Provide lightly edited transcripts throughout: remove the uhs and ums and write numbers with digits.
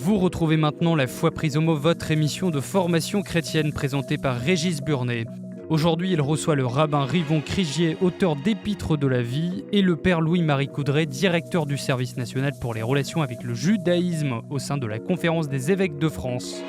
Vous retrouvez maintenant La Foi prise au mot, votre émission de formation chrétienne présentée par Régis Burnet. Aujourd'hui, il reçoit le rabbin Rivon Krigier, auteur d'Épîtres de la vie, et le père Louis-Marie Coudray, directeur du service national pour les relations avec le judaïsme au sein de la Conférence des évêques de France.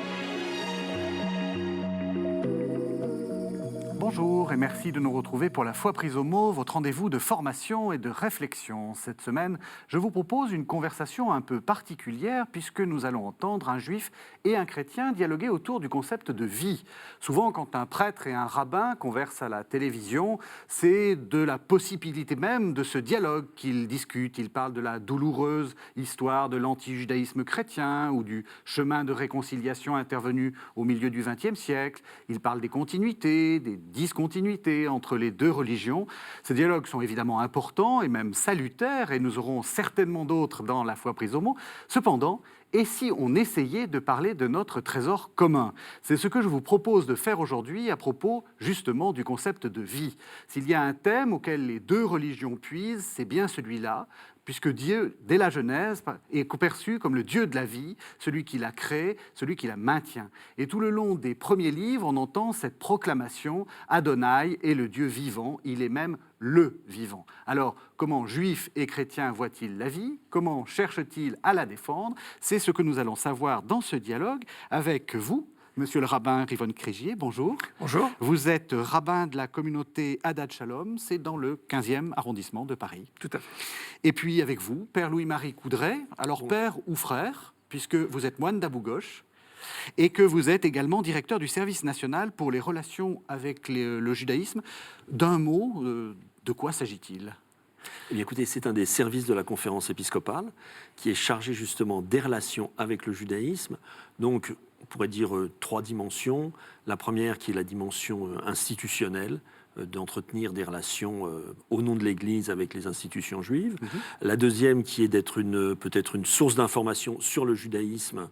Bonjour et merci de nous retrouver pour La Foi prise au mot, votre rendez-vous de formation et de réflexion. Cette semaine, je vous propose une conversation un peu particulière puisque nous allons entendre un juif et un chrétien dialoguer autour du concept de vie. Souvent, quand un prêtre et un rabbin conversent à la télévision, c'est de la possibilité même de ce dialogue qu'ils discutent. Ils parlent de la douloureuse histoire de l'anti-judaïsme chrétien ou du chemin de réconciliation intervenu au milieu du XXe siècle. Ils parlent des continuités, des discontinuité entre les deux religions. Ces dialogues sont évidemment importants et même salutaires, et nous aurons certainement d'autres dans La Foi prise au mot. Cependant, et si on essayait de parler de notre trésor commun? C'est ce que je vous propose de faire aujourd'hui à propos justement du concept de vie. S'il y a un thème auquel les deux religions puisent, c'est bien celui-là, puisque Dieu, dès la Genèse, est perçu comme le Dieu de la vie, celui qui la crée, celui qui la maintient. Et tout le long des premiers livres, on entend cette proclamation, Adonai est le Dieu vivant, il est même le vivant. Alors, comment juifs et chrétiens voient-ils la vie? Comment cherchent-ils à la défendre? C'est ce que nous allons savoir dans ce dialogue avec vous, Monsieur le rabbin Rivon Krigier, bonjour. Bonjour. Vous êtes rabbin de la communauté Hadad Shalom, c'est dans le 15e arrondissement de Paris. Tout à fait. Et puis avec vous, père Louis-Marie Coudray, alors père ou frère, puisque vous êtes moine d'Abou-Gosh, et que vous êtes également directeur du service national pour les relations avec le judaïsme. D'un mot, de quoi s'agit-il ? Eh bien, écoutez, c'est un des services de la conférence épiscopale qui est chargé justement des relations avec le judaïsme. Donc, on pourrait dire trois dimensions. La première qui est la dimension institutionnelle, d'entretenir des relations au nom de l'Église avec les institutions juives. La deuxième qui est d'être peut-être une source d'information sur le judaïsme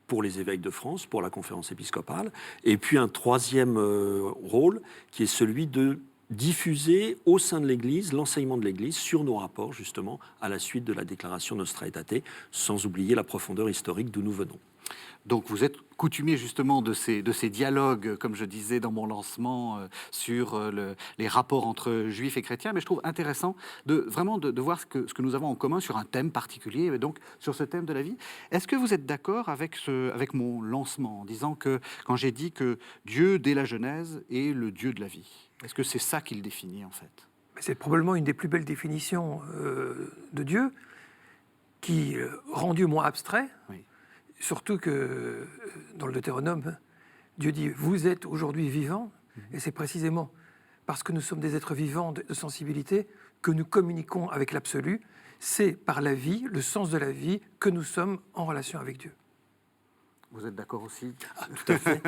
pour les évêques de France, pour la conférence épiscopale. Et puis un troisième rôle qui est celui de diffuser au sein de l'Église l'enseignement de l'Église sur nos rapports justement à la suite de la déclaration Nostra Aetate, sans oublier la profondeur historique d'où nous venons. Donc vous êtes coutumier justement de ces dialogues, comme je disais dans mon lancement, sur les rapports entre juifs et chrétiens, mais je trouve intéressant de voir ce que nous avons en commun sur un thème particulier, et donc sur ce thème de la vie. Est-ce que vous êtes d'accord avec mon lancement, en disant que, quand j'ai dit que Dieu, dès la Genèse, est le Dieu de la vie? Est-ce que c'est ça qu'il définit, en fait? C'est probablement une des plus belles définitions de Dieu, qui rend Dieu moins abstrait. Oui. Surtout que dans le Deutéronome, Dieu dit « Vous êtes aujourd'hui vivants », et c'est précisément parce que nous sommes des êtres vivants de sensibilité que nous communiquons avec l'absolu. C'est par la vie, le sens de la vie, que nous sommes en relation avec Dieu. Vous êtes d'accord aussi? Tout à fait.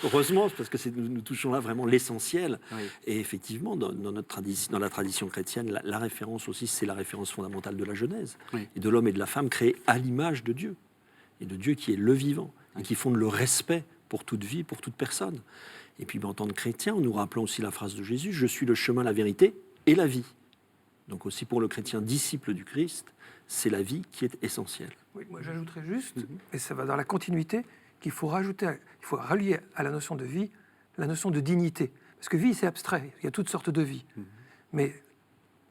Heureusement, parce que nous touchons là vraiment l'essentiel. Oui. Et effectivement, dans la tradition chrétienne, la référence aussi, c'est la référence fondamentale de la Genèse, Oui. et de l'homme et de la femme créés à l'image de Dieu, et de Dieu qui est le vivant, et qui fonde le respect pour toute vie, pour toute personne. Et puis, en tant que chrétien, nous rappelons aussi la phrase de Jésus, « Je suis le chemin, la vérité et la vie ». Donc aussi pour le chrétien disciple du Christ, c'est la vie qui est essentielle. Oui, moi j'ajouterais juste, et ça va dans la continuité, qu'il faut rallier à la notion de vie la notion de dignité. Parce que vie, c'est abstrait, il y a toutes sortes de vies. Mais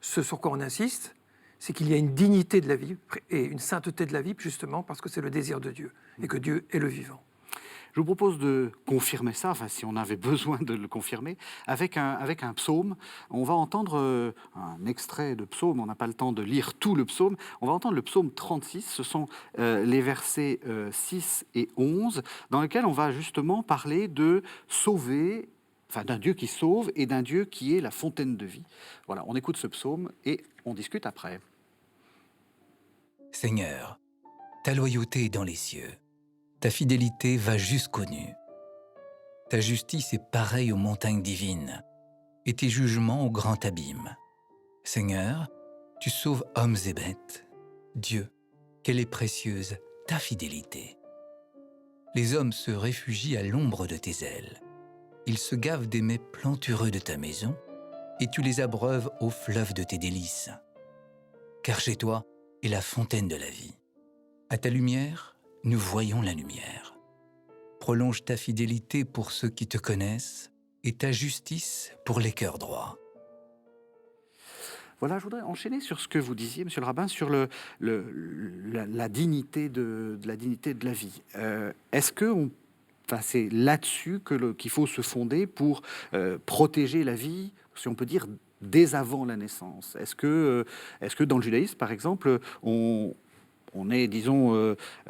ce sur quoi on insiste, c'est qu'il y a une dignité de la vie et une sainteté de la vie, justement parce que c'est le désir de Dieu, et que Dieu est le vivant. Je vous propose de confirmer ça, enfin si on avait besoin de le confirmer, avec un psaume. On va entendre un extrait de psaume, on n'a pas le temps de lire tout le psaume. On va entendre le psaume 36, ce sont les versets 6 et 11, dans lesquels on va justement parler de sauver, enfin d'un Dieu qui sauve et d'un Dieu qui est la fontaine de vie. Voilà, on écoute ce psaume et on discute après. Seigneur, ta loyauté est dans les cieux. Ta fidélité va jusqu'aux nues. Ta justice est pareille aux montagnes divines, et tes jugements au grand abîme. Seigneur, tu sauves hommes et bêtes. Dieu, quelle est précieuse ta fidélité. Les hommes se réfugient à l'ombre de tes ailes. Ils se gavent des mets plantureux de ta maison, et tu les abreuves au fleuve de tes délices. Car chez toi est la fontaine de la vie. À ta lumière, nous voyons la lumière. Prolonge ta fidélité pour ceux qui te connaissent et ta justice pour les cœurs droits. Voilà, je voudrais enchaîner sur ce que vous disiez, monsieur le rabbin, sur la dignité de la vie. Est-ce que c'est là-dessus qu'il faut se fonder pour protéger la vie, si on peut dire, dès avant la naissance? Est-ce que dans le judaïsme, par exemple, on est, disons,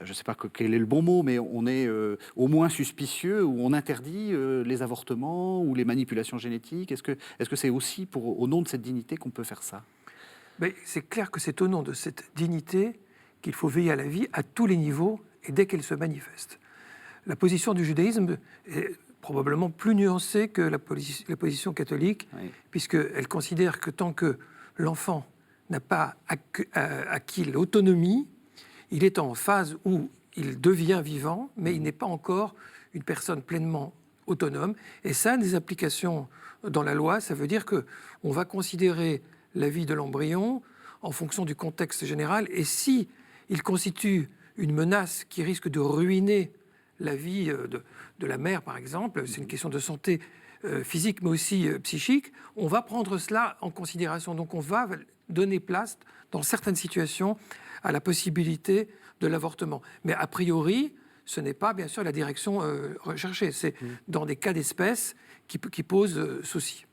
je ne sais pas quel est le bon mot, mais on est au moins suspicieux, ou on interdit les avortements ou les manipulations génétiques? Est-ce que c'est aussi au nom de cette dignité qu'on peut faire ça? Mais c'est clair que c'est au nom de cette dignité qu'il faut veiller à la vie à tous les niveaux et dès qu'elle se manifeste. La position du judaïsme est probablement plus nuancée que la position catholique, oui, puisqu'elle considère que tant que l'enfant n'a pas acquis l'autonomie, il est en phase où il devient vivant, mais il n'est pas encore une personne pleinement autonome. Et ça a des implications dans la loi. Ça veut dire qu'on va considérer la vie de l'embryon en fonction du contexte général. Et si il constitue une menace qui risque de ruiner la vie de la mère, par exemple, c'est une question de santé physique, mais aussi psychique, on va prendre cela en considération. Donc on va donner place, dans certaines situations, à la possibilité de l'avortement. Mais a priori, ce n'est pas, bien sûr, la direction recherchée. C'est dans des cas d'espèce qui posent souci.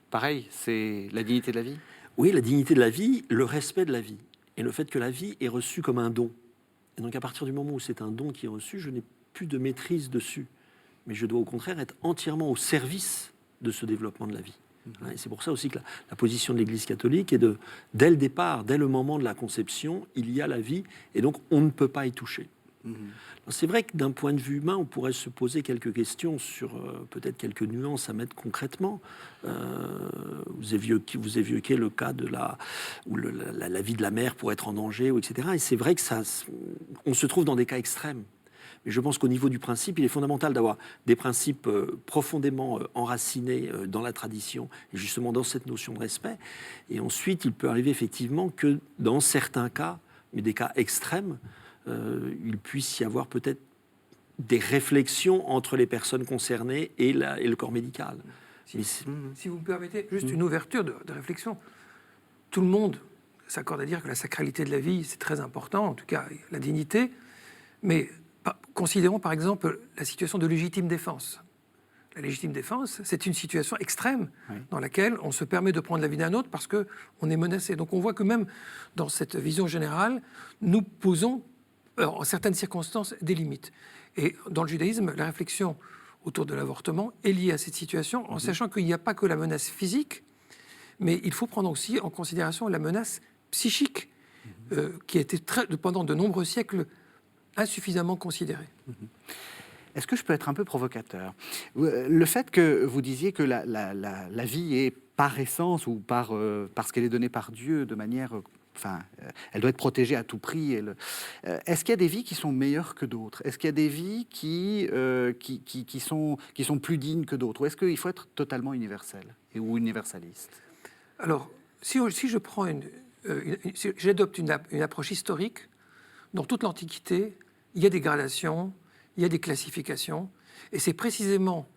Pareil, c'est la dignité de la vie? Oui, la dignité de la vie, le respect de la vie, et le fait que la vie est reçue comme un don. Et donc à partir du moment où c'est un don qui est reçu, je n'ai plus de maîtrise dessus. Mais je dois au contraire être entièrement au service de ce développement de la vie. Et c'est pour ça aussi que la position de l'Église catholique est dès le départ, dès le moment de la conception, il y a la vie, et donc on ne peut pas y toucher. C'est vrai que d'un point de vue humain, on pourrait se poser quelques questions sur peut-être quelques nuances à mettre concrètement. Vous évoquez le cas où la vie de la mère pourrait être en danger, etc. Et c'est vrai que on se trouve dans des cas extrêmes. Mais je pense qu'au niveau du principe, il est fondamental d'avoir des principes profondément enracinés dans la tradition et justement dans cette notion de respect. Et ensuite, il peut arriver effectivement que dans certains cas, mais des cas extrêmes, il puisse y avoir peut-être des réflexions entre les personnes concernées et le corps médical. Si vous me permettez, juste une ouverture de réflexion. Tout le monde s'accorde à dire que la sacralité de la vie, c'est très important, en tout cas la dignité, mais considérons par exemple la situation de légitime défense. La légitime défense, c'est une situation extrême dans laquelle on se permet de prendre la vie d'un autre parce qu'on est menacé. Donc on voit que même dans cette vision générale, nous posons en certaines circonstances des limites. Et dans le judaïsme, la réflexion autour de l'avortement est liée à cette situation, en sachant qu'il n'y a pas que la menace physique, mais il faut prendre aussi en considération la menace psychique, qui a été pendant de nombreux siècles insuffisamment considérée. Est-ce que je peux être un peu provocateur? Le fait que vous disiez que la vie est par essence ou parce qu'elle est donnée par Dieu de manière... elle doit être protégée à tout prix. Est-ce qu'il y a des vies qui sont meilleures que d'autres? Est-ce qu'il y a des vies qui sont plus dignes que d'autres? Ou est-ce qu'il faut être totalement universel ou universaliste? Alors, si je prends si j'adopte une approche historique, dans toute l'Antiquité, il y a des gradations, il y a des classifications, et c'est précisément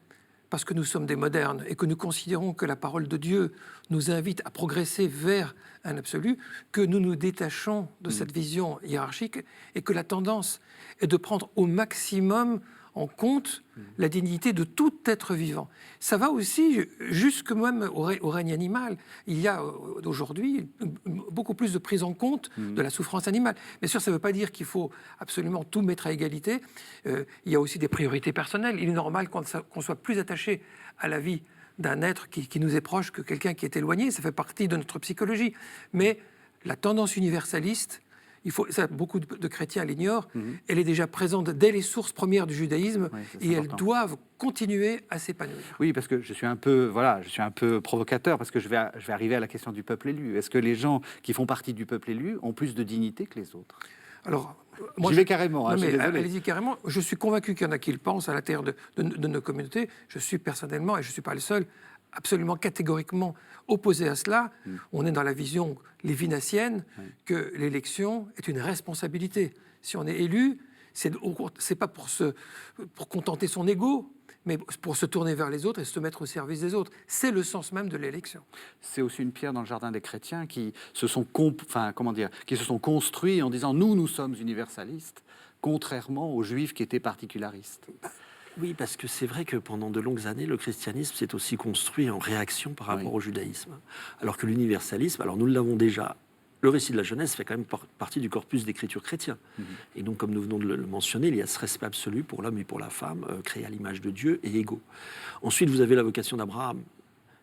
parce que nous sommes des modernes et que nous considérons que la parole de Dieu nous invite à progresser vers un absolu, que nous nous détachons de cette vision hiérarchique et que la tendance est de prendre au maximum en compte la dignité de tout être vivant. Ça va aussi jusque même au règne animal. Il y a aujourd'hui beaucoup plus de prise en compte de la souffrance animale. Bien sûr, ça ne veut pas dire qu'il faut absolument tout mettre à égalité. Il y a aussi des priorités personnelles. Il est normal qu'on soit plus attaché à la vie d'un être qui nous est proche que quelqu'un qui est éloigné. Ça fait partie de notre psychologie. Mais la tendance universaliste, ça, beaucoup de chrétiens l'ignorent, elle est déjà présente dès les sources premières du judaïsme, et elles doivent continuer à s'épanouir. Oui, parce que je suis un peu provocateur, parce que je vais arriver à la question du peuple élu. Est-ce que les gens qui font partie du peuple élu ont plus de dignité que les autres? Alors, j'y vais carrément, je suis désolé. Allez-y carrément. Je suis convaincu qu'il y en a qui le pensent à l'intérieur de nos communautés. Je suis personnellement, et je ne suis pas le seul, absolument catégoriquement opposé à cela. On est dans la vision lévinassienne que l'élection est une responsabilité. Si on est élu, c'est pas pour contenter son ego, mais pour se tourner vers les autres et se mettre au service des autres. C'est le sens même de l'élection. C'est aussi une pierre dans le jardin des chrétiens qui se sont, qui se sont construits en disant « nous sommes universalistes », contrairement aux juifs qui étaient particularistes. Oui, parce que c'est vrai que pendant de longues années, le christianisme s'est aussi construit en réaction par rapport au judaïsme. Alors que l'universalisme, alors nous l'avons déjà, le récit de la Genèse fait quand même partie du corpus d'écriture chrétien. Et donc, comme nous venons de le mentionner, il y a ce respect absolu pour l'homme et pour la femme, créés à l'image de Dieu et égaux. Ensuite, vous avez la vocation d'Abraham.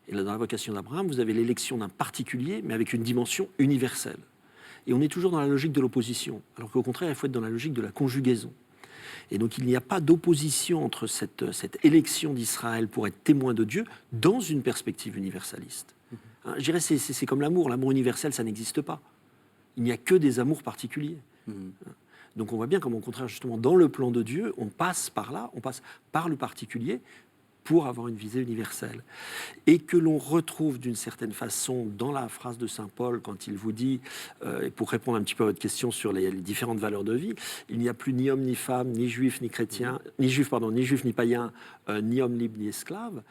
Et dans la vocation d'Abraham, vous avez l'élection d'un particulier, mais avec une dimension universelle. Et on est toujours dans la logique de l'opposition, alors qu'au contraire, il faut être dans la logique de la conjugaison. Et donc, il n'y a pas d'opposition entre cette élection d'Israël pour être témoin de Dieu dans une perspective universaliste. Je dirais c'est comme l'amour. L'amour universel, ça n'existe pas. Il n'y a que des amours particuliers. Donc, on voit bien comme, au contraire, justement, dans le plan de Dieu, on passe par là, on passe par le particulier pour avoir une visée universelle. Et que l'on retrouve d'une certaine façon dans la phrase de Saint Paul, quand il vous dit, et pour répondre un petit peu à votre question sur les différentes valeurs de vie, il n'y a plus ni homme ni femme, ni juif ni chrétien, ni juif ni païen, ni homme libre ni esclave.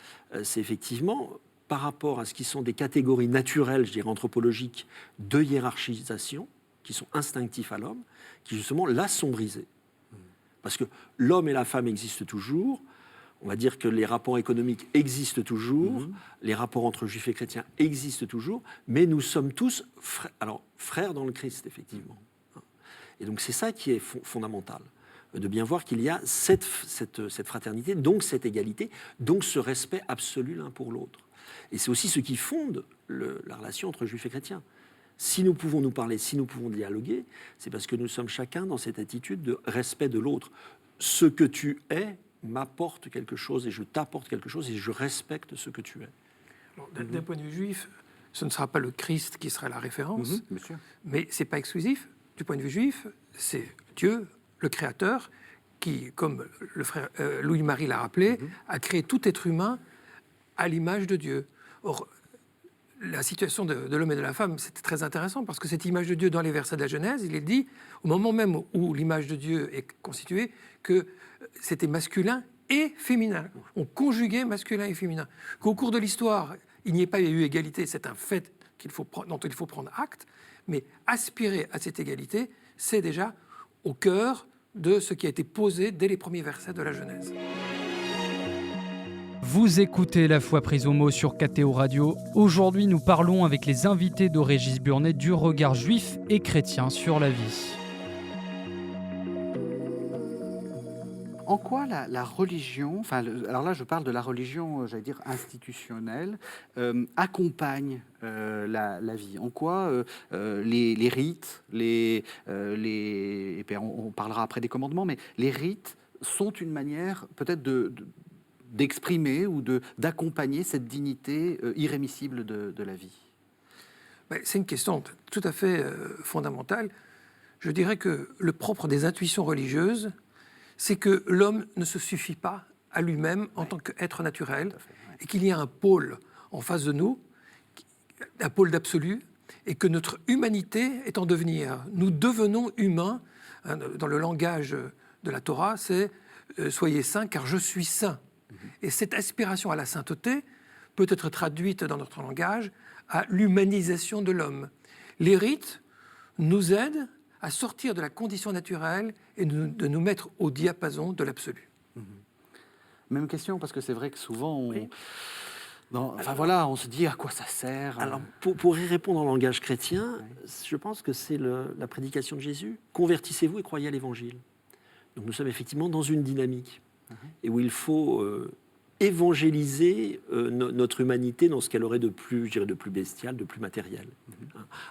C'est effectivement par rapport à ce qui sont des catégories naturelles, je dirais anthropologiques, de hiérarchisation, qui sont instinctifs à l'homme, qui justement là sont brisés. Parce que l'homme et la femme existent toujours. On va dire que les rapports économiques existent toujours, les rapports entre juifs et chrétiens existent toujours, mais nous sommes tous frères dans le Christ, effectivement. Et donc c'est ça qui est fondamental, de bien voir qu'il y a cette fraternité, donc cette égalité, donc ce respect absolu l'un pour l'autre. Et c'est aussi ce qui fonde la relation entre juifs et chrétiens. Si nous pouvons nous parler, si nous pouvons dialoguer, c'est parce que nous sommes chacun dans cette attitude de respect de l'autre. Ce que tu es m'apporte quelque chose et je t'apporte quelque chose et je respecte ce que tu es. Alors, d'un point de vue juif, ce ne sera pas le Christ qui sera la référence, mais ce n'est pas exclusif. Du point de vue juif, c'est Dieu, le Créateur, qui, comme le frère Louis-Marie l'a rappelé, a créé tout être humain à l'image de Dieu. Or, la situation de l'homme et de la femme, c'est très intéressant parce que cette image de Dieu, dans les versets de la Genèse, il est dit, au moment même où l'image de Dieu est constituée, que c'était masculin et féminin. On conjuguait masculin et féminin. Qu'au cours de l'histoire, il n'y ait pas eu égalité, c'est un fait dont il faut prendre acte, mais aspirer à cette égalité, c'est déjà au cœur de ce qui a été posé dès les premiers versets de la Genèse. Vous écoutez La Foi prise au mot sur KTO Radio. Aujourd'hui, nous parlons avec les invités de Régis Burnet du regard juif et chrétien sur la vie. En quoi la religion, alors là je parle de la religion, j'allais dire institutionnelle, accompagne la vie? En quoi les rites, et puis on parlera après des commandements, mais les rites sont une manière peut-être d'exprimer ou d'accompagner cette dignité irrémissible de la vie? C'est une question tout à fait fondamentale. Je dirais que le propre des intuitions religieuses, c'est que l'homme ne se suffit pas à lui-même en tant qu'être naturel, et qu'il y a un pôle en face de nous, un pôle d'absolu, et que notre humanité est en devenir. Nous devenons humains. Dans le langage de la Torah, c'est « soyez saints car je suis saint ». Et cette aspiration à la sainteté peut être traduite dans notre langage à l'humanisation de l'homme. Les rites nous aident à sortir de la condition naturelle et de nous mettre au diapason de l'absolu. Même question, parce que c'est vrai que souvent, on se dit à quoi ça sert. Alors, pour y répondre en langage chrétien, je pense que c'est la prédication de Jésus. Convertissez-vous et croyez à l'Évangile. Donc nous sommes effectivement dans une dynamique et où il faut évangéliser notre humanité dans ce qu'elle aurait de plus, je dirais, de plus bestial, de plus matériel.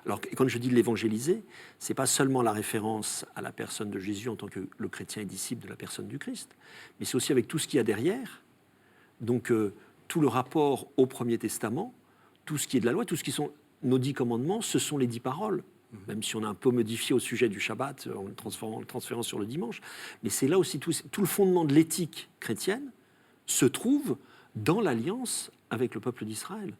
Alors, quand je dis l'évangéliser, c'est pas seulement la référence à la personne de Jésus en tant que le chrétien et disciple de la personne du Christ, mais c'est aussi avec tout ce qu'il y a derrière. Donc, tout le rapport au Premier Testament, tout ce qui est de la loi, tout ce qui sont nos 10 commandements, ce sont les 10 paroles. Même si on a un peu modifié au sujet du Shabbat, en le transférant sur le dimanche. Mais c'est là aussi tout le fondement de l'éthique chrétienne se trouve dans l'alliance avec le peuple d'Israël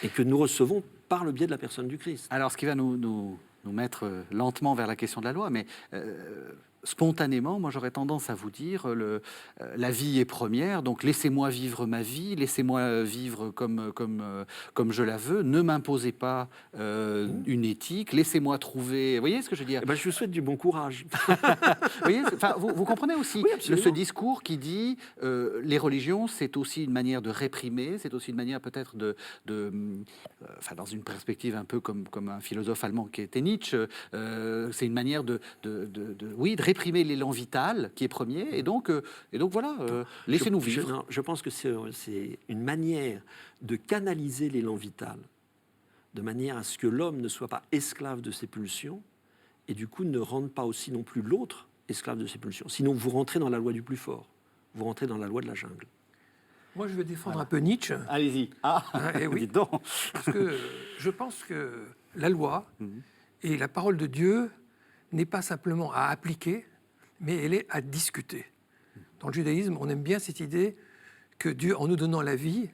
et que nous recevons par le biais de la personne du Christ. Alors, ce qui va nous mettre lentement vers la question de la loi, mais spontanément, moi j'aurais tendance à vous dire la vie est première, donc laissez-moi vivre ma vie, laissez-moi vivre comme je la veux, ne m'imposez pas une éthique, laissez-moi trouver... Vous voyez ce que je veux dire? Eh ben, je vous souhaite du bon courage. Vous voyez, vous comprenez aussi Oui, absolument. ce discours qui dit les religions, c'est aussi une manière de réprimer, c'est aussi une manière peut-être enfin, dans une perspective un peu comme un philosophe allemand qui était Nietzsche, c'est une manière de réprimer l'élan vital qui est premier, et donc voilà, laissez-nous vivre. Je pense que c'est une manière de canaliser l'élan vital, de manière à ce que l'homme ne soit pas esclave de ses pulsions, et du coup ne rende pas aussi non plus l'autre esclave de ses pulsions. Sinon, vous rentrez dans la loi du plus fort, vous rentrez dans la loi de la jungle. Moi, je vais défendre un peu Nietzsche. Allez-y. Et oui, dites donc. parce que je pense que la loi et la parole de Dieu n'est pas simplement à appliquer, mais elle est à discuter. Dans le judaïsme, on aime bien cette idée que Dieu, en nous donnant la vie,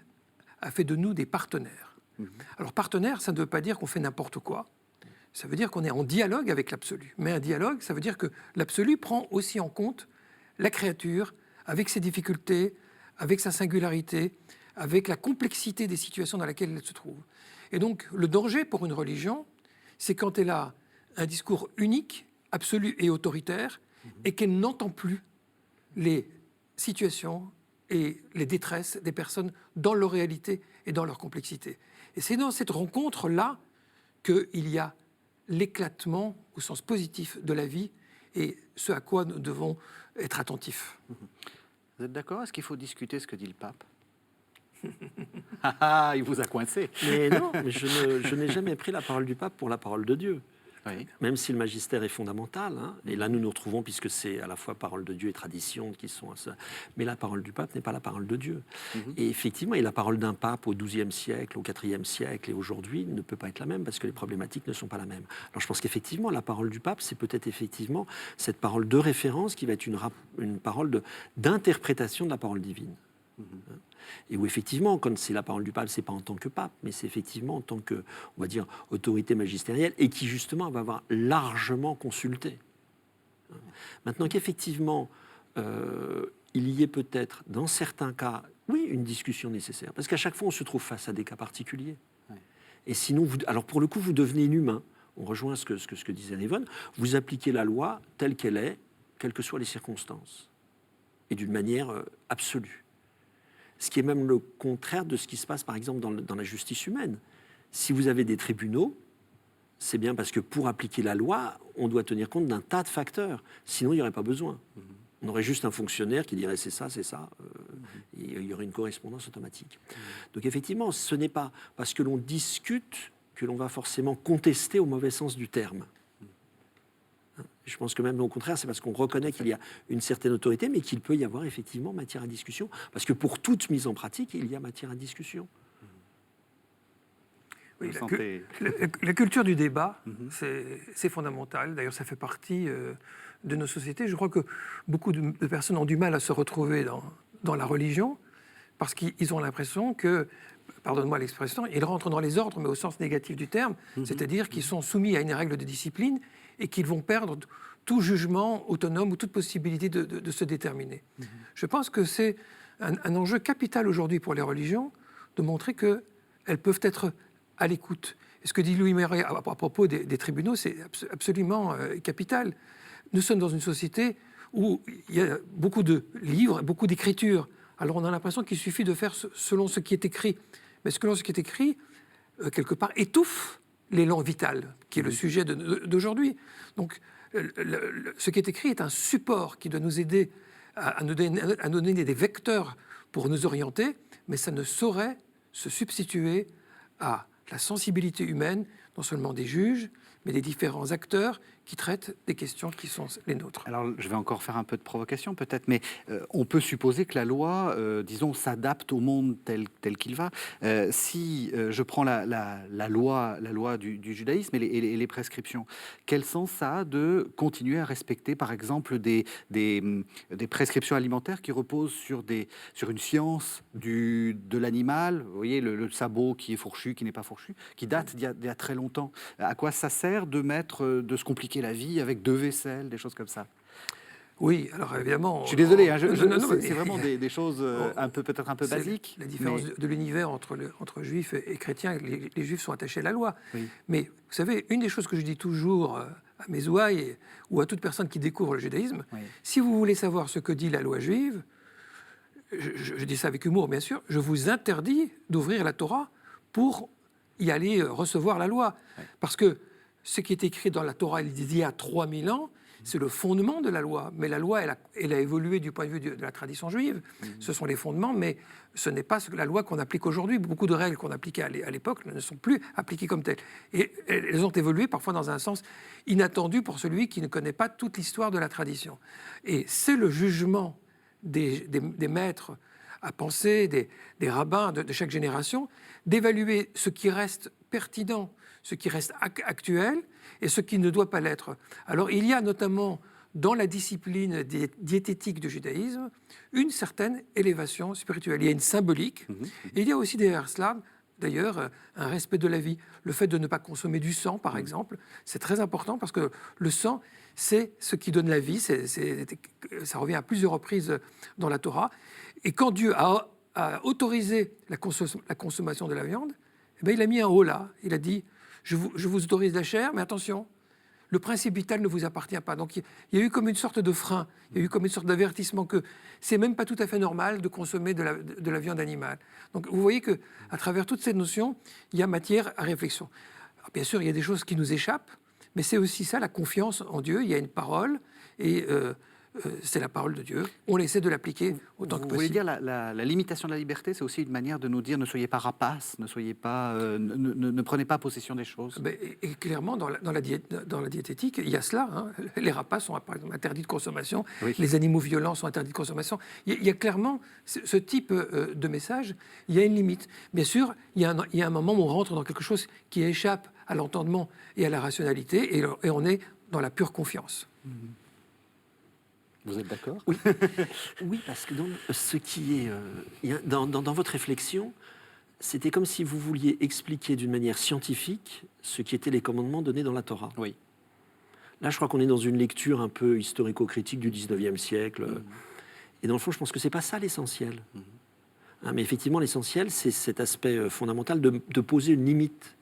a fait de nous des partenaires. Alors, partenaire, ça ne veut pas dire qu'on fait n'importe quoi. Ça veut dire qu'on est en dialogue avec l'absolu. Mais un dialogue, ça veut dire que l'absolu prend aussi en compte la créature, avec ses difficultés, avec sa singularité, avec la complexité des situations dans lesquelles elle se trouve. Et donc, le danger pour une religion, c'est quand elle a un discours unique, absolu et autoritaire, et qu'elle n'entend plus les situations et les détresses des personnes dans leur réalité et dans leur complexité. Et c'est dans cette rencontre-là qu'il y a l'éclatement au sens positif de la vie et ce à quoi nous devons être attentifs. Vous êtes d'accord? Est-ce qu'il faut discuter ce que dit le pape? Il vous a coincé. Mais non, mais je n'ai jamais pris la parole du pape pour la parole de Dieu. Oui. Même si le magistère est fondamental, hein, et là nous nous retrouvons, puisque c'est à la fois parole de Dieu et tradition qui sont... Mais la parole du pape n'est pas la parole de Dieu. Et effectivement, et la parole d'un pape au XIIe siècle, au IVe siècle et aujourd'hui ne peut pas être la même, parce que les problématiques ne sont pas la même. Alors je pense qu'effectivement, la parole du pape, c'est peut-être effectivement cette parole de référence qui va être une parole d'interprétation de la parole divine. Et où effectivement, quand c'est la parole du pape, c'est pas en tant que pape, mais c'est effectivement en tant que, on va dire, autorité magistérielle, et qui justement va avoir largement consulté. Maintenant qu'effectivement, il y ait peut-être, dans certains cas, oui, une discussion nécessaire, parce qu'à chaque fois, on se trouve face à des cas particuliers. Ouais. Et sinon, alors pour le coup, vous devenez inhumain. On rejoint ce que disait Yvonne. Vous appliquez la loi telle qu'elle est, quelles que soient les circonstances, et d'une manière absolue. Ce qui est même le contraire de ce qui se passe, par exemple, dans la justice humaine. Si vous avez des tribunaux, c'est bien parce que pour appliquer la loi, on doit tenir compte d'un tas de facteurs. Sinon, il n'y aurait pas besoin. On aurait juste un fonctionnaire qui dirait c'est ça, et il y aurait une correspondance automatique. Donc effectivement, ce n'est pas parce que l'on discute que l'on va forcément contester au mauvais sens du terme. Je pense que même au contraire, c'est parce qu'on reconnaît qu'il y a une certaine autorité, mais qu'il peut y avoir effectivement matière à discussion. Parce que pour toute mise en pratique, il y a matière à discussion. Oui, la culture du débat, c'est fondamental. D'ailleurs, ça fait partie de nos sociétés. Je crois que beaucoup de personnes ont du mal à se retrouver dans la religion parce qu'ils ont l'impression que, pardonne-moi l'expression, ils rentrent dans les ordres, mais au sens négatif du terme, c'est-à-dire qu'ils sont soumis à une règle de discipline et qu'ils vont perdre tout jugement autonome ou toute possibilité de se déterminer. Je pense que c'est un enjeu capital aujourd'hui pour les religions de montrer qu'elles peuvent être à l'écoute. Et ce que dit Louis Méret à propos des tribunaux, c'est absolument capital. Nous sommes dans une société où il y a beaucoup de livres, beaucoup d'écritures. Alors on a l'impression qu'il suffit de faire selon ce qui est écrit. Mais selon ce qui est écrit, quelque part, étouffe l'élan vital, qui est le sujet d'aujourd'hui. Donc, ce qui est écrit est un support qui doit nous aider à nous donner des vecteurs pour nous orienter, mais ça ne saurait se substituer à la sensibilité humaine, non seulement des juges, mais des différents acteurs qui traite des questions qui sont les nôtres. Alors, je vais encore faire un peu de provocation peut-être, mais on peut supposer que la loi, disons, s'adapte au monde tel qu'il va. Si je prends la loi du judaïsme et les prescriptions, quel sens ça a de continuer à respecter, par exemple, des prescriptions alimentaires qui reposent sur une science de l'animal, vous voyez, le sabot qui est fourchu, qui n'est pas fourchu, qui date d'il y a très longtemps. À quoi ça sert de se compliquer la vie avec 2 vaisselles, des choses comme ça? Oui, alors évidemment... Je suis désolé, hein, non, c'est vraiment des choses peut-être un peu basiques. La différence de l'univers entre juifs et chrétiens, les juifs sont attachés à la loi. Oui. Mais vous savez, une des choses que je dis toujours à mes ouailles ou à toute personne qui découvre le judaïsme, oui. Si vous voulez savoir ce que dit la loi juive, je dis ça avec humour bien sûr, je vous interdis d'ouvrir la Torah pour y aller recevoir la loi. Oui. Parce que ce qui est écrit dans la Torah il y a 3000 ans, c'est le fondement de la loi. Mais la loi, elle a évolué du point de vue de la tradition juive. Ce sont les fondements, mais ce n'est pas la loi qu'on applique aujourd'hui. Beaucoup de règles qu'on appliquait à l'époque ne sont plus appliquées comme telles. Et elles ont évolué parfois dans un sens inattendu pour celui qui ne connaît pas toute l'histoire de la tradition. Et c'est le jugement des maîtres à penser, des rabbins de chaque génération, d'évaluer ce qui reste pertinent, ce qui reste actuel et ce qui ne doit pas l'être. Alors il y a notamment dans la discipline diététique du judaïsme une certaine élévation spirituelle. Il y a une symbolique et il y a aussi derrière cela, d'ailleurs, un respect de la vie. Le fait de ne pas consommer du sang, par exemple, c'est très important parce que le sang, c'est ce qui donne la vie. Ça revient à plusieurs reprises dans la Torah. Et quand Dieu a autorisé la consommation de la viande, eh bien, il a mis un haut là. Il a dit je vous autorise la chair, mais attention, le principe vital ne vous appartient pas. Donc il y a eu comme une sorte de frein, il y a eu comme une sorte d'avertissement que c'est même pas tout à fait normal de consommer de la viande animale. Donc vous voyez que à travers toutes ces notions, il y a matière à réflexion. Alors, bien sûr, il y a des choses qui nous échappent, mais c'est aussi ça, la confiance en Dieu. Il y a une parole et c'est la parole de Dieu. On essaie de l'appliquer autant que possible. Vous voulez dire la limitation de la liberté, c'est aussi une manière de nous dire ne soyez pas rapaces, ne soyez pas, ne prenez pas possession des choses. Et clairement, dans la diététique, il y a cela. Hein. Les rapaces sont par exemple interdits de consommation, oui. Les animaux violents sont interdits de consommation. Il y a clairement ce type de message. Il y a une limite. Bien sûr, il y a un moment où on rentre dans quelque chose qui échappe à l'entendement et à la rationalité, et on est dans la pure confiance. Vous êtes d'accord? Oui. Oui, parce que dans votre réflexion, c'était comme si vous vouliez expliquer d'une manière scientifique ce qui étaient les commandements donnés dans la Torah. Oui. Là, je crois qu'on est dans une lecture un peu historico-critique du 19e siècle. Et dans le fond, je pense que ce n'est pas ça l'essentiel. Mais effectivement, l'essentiel, c'est cet aspect fondamental de poser une limite.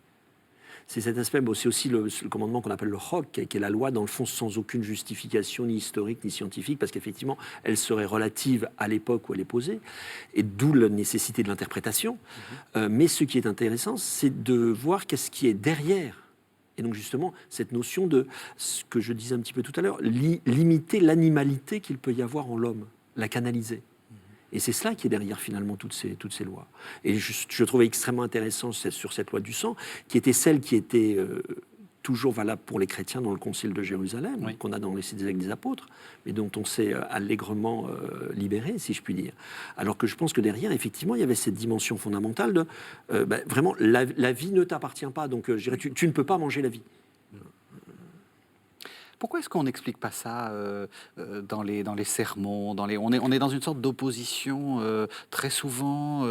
C'est cet aspect, c'est aussi le commandement qu'on appelle le chok, qui est la loi, dans le fond, sans aucune justification, ni historique, ni scientifique, parce qu'effectivement, elle serait relative à l'époque où elle est posée, et d'où la nécessité de l'interprétation. Mais ce qui est intéressant, c'est de voir qu'est-ce qui est derrière. Et donc, justement, cette notion de, ce que je disais un petit peu tout à l'heure, limiter l'animalité qu'il peut y avoir en l'homme, la canaliser. Et c'est cela qui est derrière, finalement, toutes ces lois. Et je trouvais extrêmement intéressant sur cette loi du sang, qui était celle qui était toujours valable pour les chrétiens dans le concile de Jérusalem, oui. Qu'on a dans les Actes des Apôtres, mais dont on s'est allègrement libéré, si je puis dire. Alors que je pense que derrière, effectivement, il y avait cette dimension fondamentale de, vraiment, la vie ne t'appartient pas, donc je dirais, tu ne peux pas manger la vie. Pourquoi est-ce qu'on n'explique pas ça dans les sermons, on est dans une sorte d'opposition très souvent.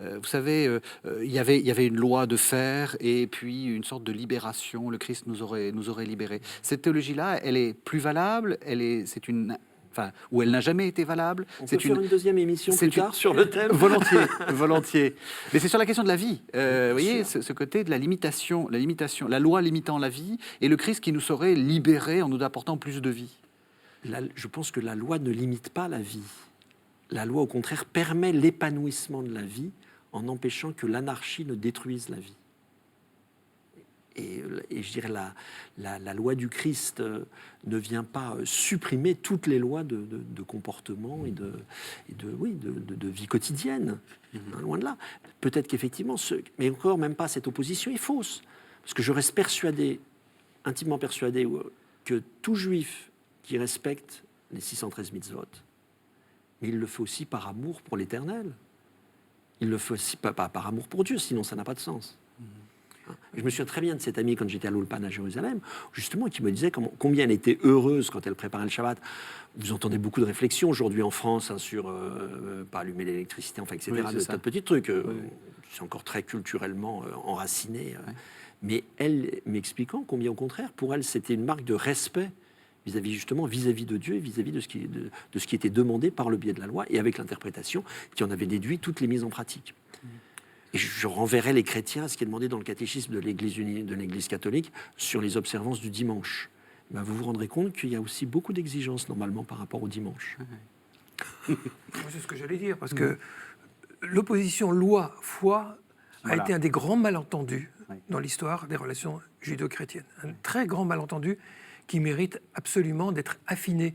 Vous savez, il y avait une loi de fer et puis une sorte de libération. Le Christ nous aurait libérés. Cette théologie-là, elle est plus valable. Ou elle n'a jamais été valable. On peut faire une deuxième émission plus tard sur le thème. Volontiers. Mais c'est sur la question de la vie. Vous voyez, ce côté de la limitation, la loi limitant la vie, et le Christ qui nous saurait libérer en nous apportant plus de vie. Je pense que la loi ne limite pas la vie. La loi, au contraire, permet l'épanouissement de la vie en empêchant que l'anarchie ne détruise la vie. Et je dirais la loi du Christ ne vient pas supprimer toutes les lois de comportement et de vie quotidienne. Loin de là. Peut-être qu'effectivement, mais encore même pas, cette opposition est fausse. Parce que je reste intimement persuadé que tout juif qui respecte les 613 mitzvot, mais il le fait aussi par amour pour l'Éternel. Il le fait aussi pas par amour pour Dieu, sinon ça n'a pas de sens. Et je me souviens très bien de cette amie quand j'étais à l'Ulpan à Jérusalem, justement, qui me disait combien elle était heureuse quand elle préparait le Shabbat. Vous entendez beaucoup de réflexions aujourd'hui en France sur pas allumer l'électricité, enfin, etc. Oui, de tas de petits trucs. C'est encore très culturellement enraciné. Mais elle m'expliquant combien, au contraire, pour elle, c'était une marque de respect vis-à-vis de Dieu et vis-à-vis de ce qui était demandé par le biais de la loi et avec l'interprétation qui en avait déduit toutes les mises en pratique. Et je renverrai les chrétiens à ce qui est demandé dans le catéchisme de l'Église catholique sur les observances du dimanche. Ben, vous vous rendrez compte qu'il y a aussi beaucoup d'exigences normalement par rapport au dimanche. C'est ce que j'allais dire, parce que l'opposition loi-foi a été un des grands malentendus dans l'histoire des relations judéo-chrétiennes. Un très grand malentendu qui mérite absolument d'être affiné.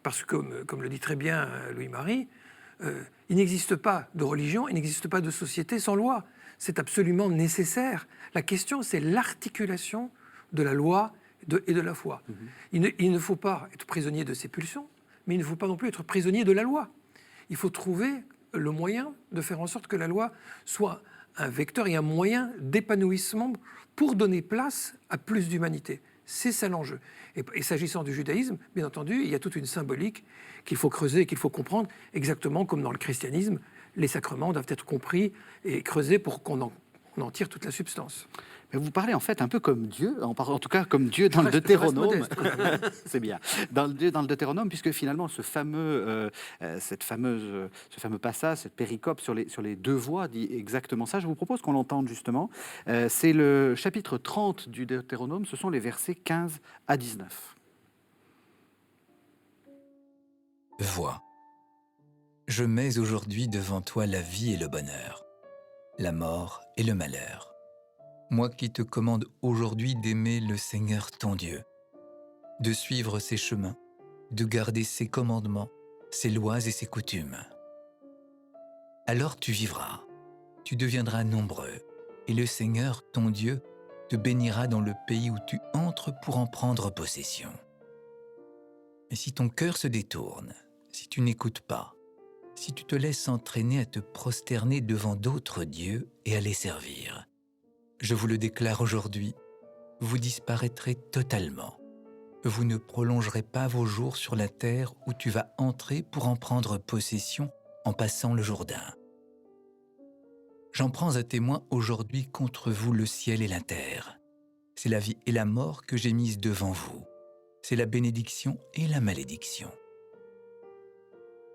Parce que, comme le dit très bien Louis-Marie, il n'existe pas de religion, il n'existe pas de société sans loi. C'est absolument nécessaire. La question, c'est l'articulation de la loi et de la foi. Il ne faut pas être prisonnier de ses pulsions, mais il ne faut pas non plus être prisonnier de la loi. Il faut trouver le moyen de faire en sorte que la loi soit un vecteur et un moyen d'épanouissement pour donner place à plus d'humanité. C'est ça l'enjeu. Et s'agissant du judaïsme, bien entendu, il y a toute une symbolique qu'il faut creuser et qu'il faut comprendre, exactement comme dans le christianisme. Les sacrements doivent être compris et creusés pour qu'on en tire toute la substance. Mais vous parlez en fait un peu comme Dieu, en tout cas comme Dieu dans le Deutéronome. C'est bien. Dans le Deutéronome, puisque finalement ce fameux passage, cette péricope sur les deux voies dit exactement ça. Je vous propose qu'on l'entende justement. C'est le chapitre 30 du Deutéronome, ce sont les versets 15 à 19. Vois, je mets aujourd'hui devant toi la vie et le bonheur, la mort et le malheur. Moi qui te commande aujourd'hui d'aimer le Seigneur ton Dieu, de suivre ses chemins, de garder ses commandements, ses lois et ses coutumes. Alors tu vivras, tu deviendras nombreux, et le Seigneur ton Dieu te bénira dans le pays où tu entres pour en prendre possession. Mais si ton cœur se détourne, si tu n'écoutes pas, si tu te laisses entraîner à te prosterner devant d'autres dieux et à les servir, je vous le déclare aujourd'hui, vous disparaîtrez totalement. Vous ne prolongerez pas vos jours sur la terre où tu vas entrer pour en prendre possession en passant le Jourdain. J'en prends à témoin aujourd'hui contre vous le ciel et la terre. C'est la vie et la mort que j'ai mises devant vous. C'est la bénédiction et la malédiction.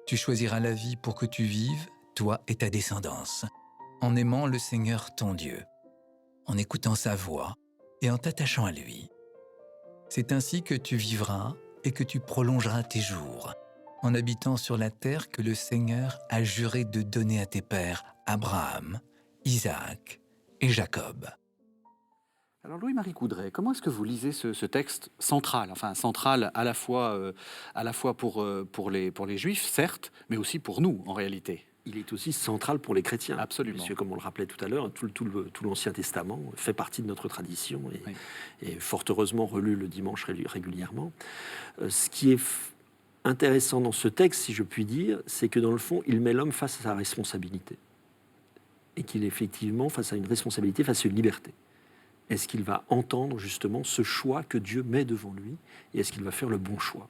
Tu choisiras la vie pour que tu vives, toi et ta descendance, en aimant le Seigneur ton Dieu, en écoutant sa voix et en t'attachant à lui. C'est ainsi que tu vivras et que tu prolongeras tes jours, en habitant sur la terre que le Seigneur a juré de donner à tes pères, Abraham, Isaac et Jacob. Alors Louis-Marie Coudray, comment est-ce que vous lisez ce texte central, enfin central à la fois pour les Juifs, certes, mais aussi pour nous, en réalité? Il est aussi central pour les chrétiens. Absolument. Parce que, comme on le rappelait tout à l'heure, tout l'Ancien Testament fait partie de notre tradition et fort heureusement relu le dimanche régulièrement. Ce qui est intéressant dans ce texte, si je puis dire, c'est que dans le fond, il met l'homme face à sa responsabilité. Et qu'il est effectivement face à une responsabilité, face à une liberté. Est-ce qu'il va entendre justement ce choix que Dieu met devant lui et est-ce qu'il va faire le bon choix?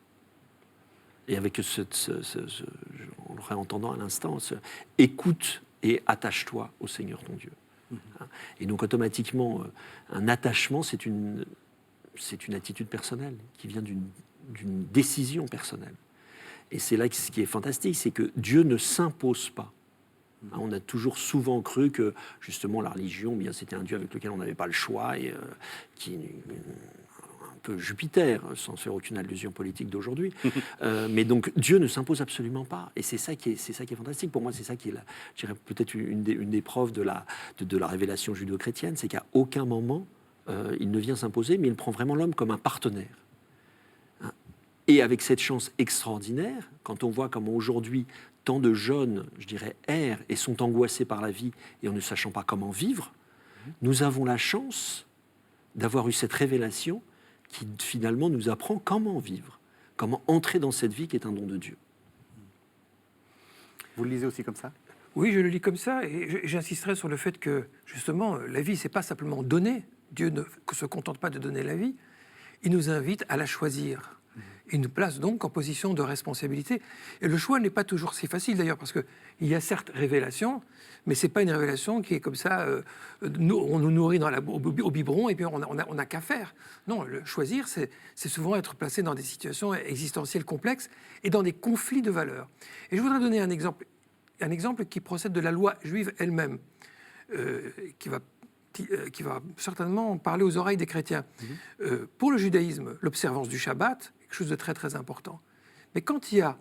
Et avec on le réentendant à l'instant, écoute et attache-toi au Seigneur ton Dieu. Et donc automatiquement, un attachement, c'est une attitude personnelle qui vient d'une décision personnelle. Et c'est là ce qui est fantastique, c'est que Dieu ne s'impose pas. On a toujours souvent cru que justement la religion, bien c'était un Dieu avec lequel on n'avait pas le choix et qui un peu Jupiter, sans faire aucune allusion politique d'aujourd'hui. Mais donc Dieu ne s'impose absolument pas, et c'est ça qui est fantastique. Pour moi, c'est ça qui est, je dirais, peut-être une des preuves de la révélation judéo-chrétienne, c'est qu'à aucun moment il ne vient s'imposer, mais il prend vraiment l'homme comme un partenaire. Et avec cette chance extraordinaire, quand on voit comment aujourd'hui tant de jeunes, je dirais, errent et sont angoissés par la vie et en ne sachant pas comment vivre, nous avons la chance d'avoir eu cette révélation qui finalement nous apprend comment vivre, comment entrer dans cette vie qui est un don de Dieu. Vous le lisez aussi comme ça? Oui, je le lis comme ça, et j'insisterai sur le fait que, justement, la vie, c'est pas simplement donner. Dieu ne se contente pas de donner la vie, il nous invite à la choisir. Il nous place donc en position de responsabilité. Et le choix n'est pas toujours si facile, d'ailleurs, parce qu'il y a certes révélation, mais c'est pas une révélation qui est comme ça, on nous nourrit au biberon, et puis on n'a qu'à faire. Non, le choisir, c'est souvent être placé dans des situations existentielles complexes et dans des conflits de valeurs. Et je voudrais donner un exemple qui procède de la loi juive elle-même, qui va certainement parler aux oreilles des chrétiens. Pour le judaïsme, l'observance du Shabbat, quelque chose de très très important. Mais quand il y a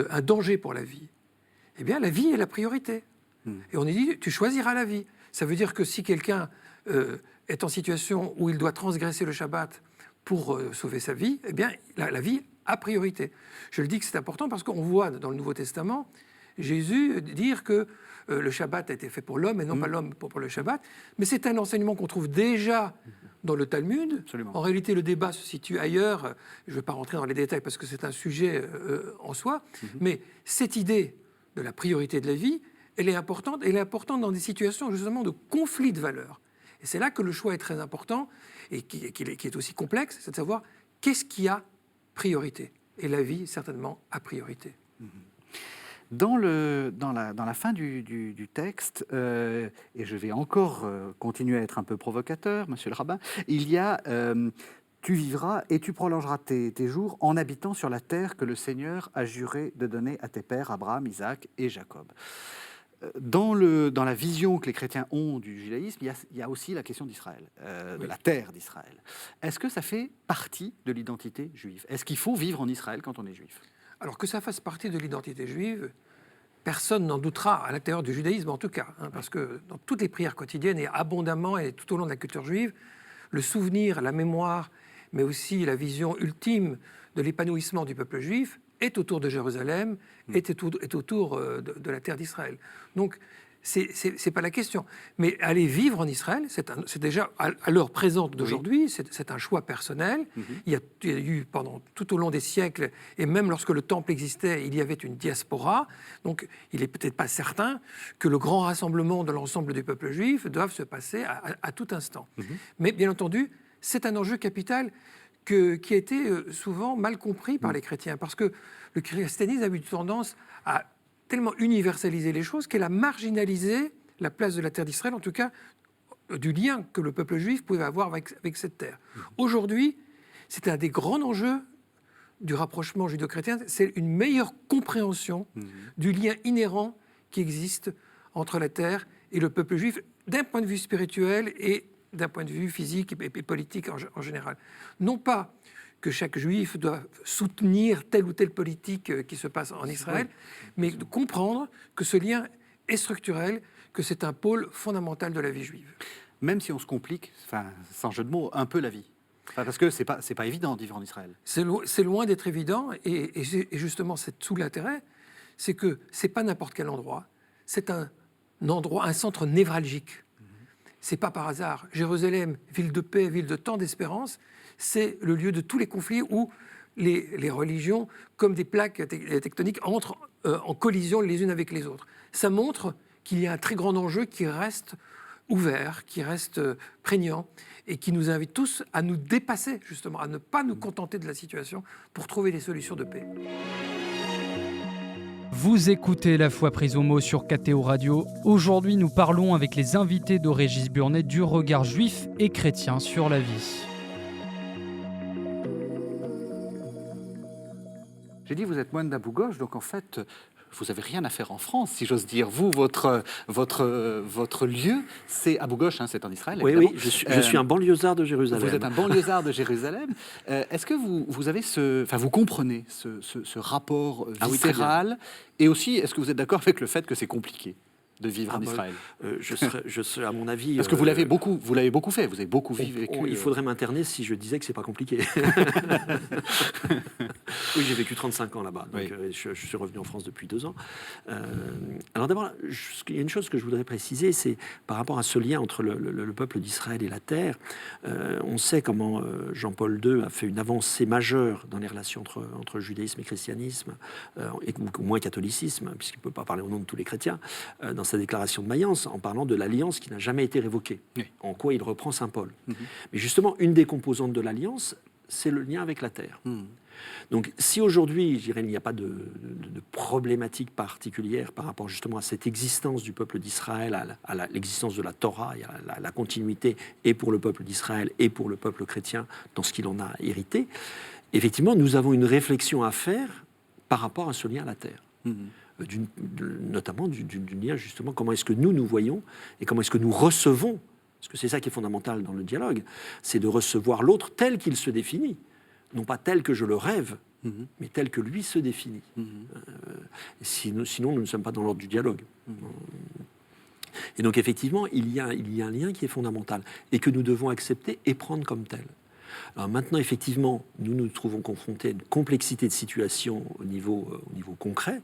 un danger pour la vie, eh bien la vie est la priorité. Et on est dit, tu choisiras la vie. Ça veut dire que si quelqu'un est en situation où il doit transgresser le Shabbat pour sauver sa vie, eh bien la vie a priorité. Je le dis que c'est important parce qu'on voit dans le Nouveau Testament Jésus dire que le Shabbat a été fait pour l'homme et non pas l'homme pour le Shabbat. Mais c'est un enseignement qu'on trouve déjà dans le Talmud. Absolument. En réalité, le débat se situe ailleurs. Je ne vais pas rentrer dans les détails parce que c'est un sujet en soi. Mais cette idée de la priorité de la vie, elle est importante. Elle est importante dans des situations justement de conflit de valeurs. Et c'est là que le choix est très important et qui est aussi complexe, c'est de savoir qu'est-ce qui a priorité. Et la vie, certainement, a priorité. Dans la fin du texte, et je vais encore continuer à être un peu provocateur, monsieur le rabbin, il y a tu vivras et tu prolongeras tes jours en habitant sur la terre que le Seigneur a juré de donner à tes pères, Abraham, Isaac et Jacob. Dans la vision que les chrétiens ont du judaïsme, il y a aussi la question d'Israël, de la terre d'Israël. Est-ce que ça fait partie de l'identité juive? Est-ce qu'il faut vivre en Israël quand on est juif? Alors que ça fasse partie de l'identité juive, personne n'en doutera, à l'intérieur du judaïsme en tout cas, parce que dans toutes les prières quotidiennes et abondamment et tout au long de la culture juive, le souvenir, la mémoire, mais aussi la vision ultime de l'épanouissement du peuple juif est autour de Jérusalem, est autour de la terre d'Israël. Donc, c'est pas la question. Mais aller vivre en Israël, c'est déjà, à l'heure présente d'aujourd'hui, c'est un choix personnel. Il y a eu, tout au long des siècles, et même lorsque le temple existait, il y avait une diaspora. Donc, il n'est peut-être pas certain que le grand rassemblement de l'ensemble du peuple juif doive se passer à tout instant. Mais bien entendu, c'est un enjeu capital qui a été souvent mal compris par les chrétiens, parce que le christianisme a eu tendance à tellement universaliser les choses qu'elle a marginalisé la place de la terre d'Israël, en tout cas du lien que le peuple juif pouvait avoir avec cette terre. Aujourd'hui, c'est un des grands enjeux du rapprochement judo-chrétien, c'est une meilleure compréhension du lien inhérent qui existe entre la terre et le peuple juif, d'un point de vue spirituel et d'un point de vue physique et politique en général. Non pas que chaque juif doit soutenir telle ou telle politique qui se passe en Israël, mais de comprendre que ce lien est structurel, que c'est un pôle fondamental de la vie juive. Même si on se complique, sans jeu de mots, un peu la vie. Parce que c'est pas évident de vivre en Israël. C'est loin d'être évident, et justement, c'est tout l'intérêt, c'est que c'est pas n'importe quel endroit, c'est un endroit, un centre névralgique. C'est pas par hasard. Jérusalem, ville de paix, ville de tant d'espérance, c'est le lieu de tous les conflits où les religions, comme des plaques tectoniques, entrent en collision les unes avec les autres. Ça montre qu'il y a un très grand enjeu qui reste ouvert, qui reste prégnant et qui nous invite tous à nous dépasser, justement, à ne pas nous contenter de la situation pour trouver des solutions de paix. Vous écoutez La Foi prise au mot sur KTO Radio. Aujourd'hui, nous parlons avec les invités de Régis Burnet du regard juif et chrétien sur la vie. J'ai dit, vous êtes moine d'Abou Ghosh, donc en fait, vous n'avez rien à faire en France, si j'ose dire. Vous, votre lieu, c'est Abou Ghosh, c'est en Israël. Oui, évidemment. je suis un banlieusard de Jérusalem. Vous êtes un banlieusard de Jérusalem. Est-ce que vous avez vous comprenez ce rapport viscéral, et aussi, est-ce que vous êtes d'accord avec le fait que c'est compliqué de vivre en Israël? Je serais, à mon avis... Parce que vous l'avez beaucoup fait, vous avez beaucoup vécu. Il faudrait m'interner si je disais que c'est pas compliqué. Oui, j'ai vécu 35 ans là-bas, donc je suis revenu en France depuis 2 ans. Alors d'abord, il y a une chose que je voudrais préciser, c'est par rapport à ce lien entre le peuple d'Israël et la terre. On sait comment Jean-Paul II a fait une avancée majeure dans les relations entre judaïsme et christianisme, et au moins catholicisme, puisqu'il ne peut pas parler au nom de tous les chrétiens, dans sa déclaration de Mayence, en parlant de l'alliance qui n'a jamais été révoquée, en quoi il reprend saint Paul. Mais justement, une des composantes de l'alliance, c'est le lien avec la terre. Donc, si aujourd'hui, je dirais, il n'y a pas de problématique particulière par rapport justement à cette existence du peuple d'Israël, à l'existence de la Torah, et à la continuité et pour le peuple d'Israël et pour le peuple chrétien dans ce qu'il en a hérité, effectivement, nous avons une réflexion à faire par rapport à ce lien à la terre. Notamment du lien, justement, comment est-ce que nous voyons et comment est-ce que nous recevons, parce que c'est ça qui est fondamental dans le dialogue, c'est de recevoir l'autre tel qu'il se définit, non pas tel que je le rêve, mais tel que lui se définit. Sinon, nous ne sommes pas dans l'ordre du dialogue. Et donc, effectivement, il y a un lien qui est fondamental et que nous devons accepter et prendre comme tel. Alors maintenant, effectivement, nous nous trouvons confrontés à une complexité de situation au niveau concret,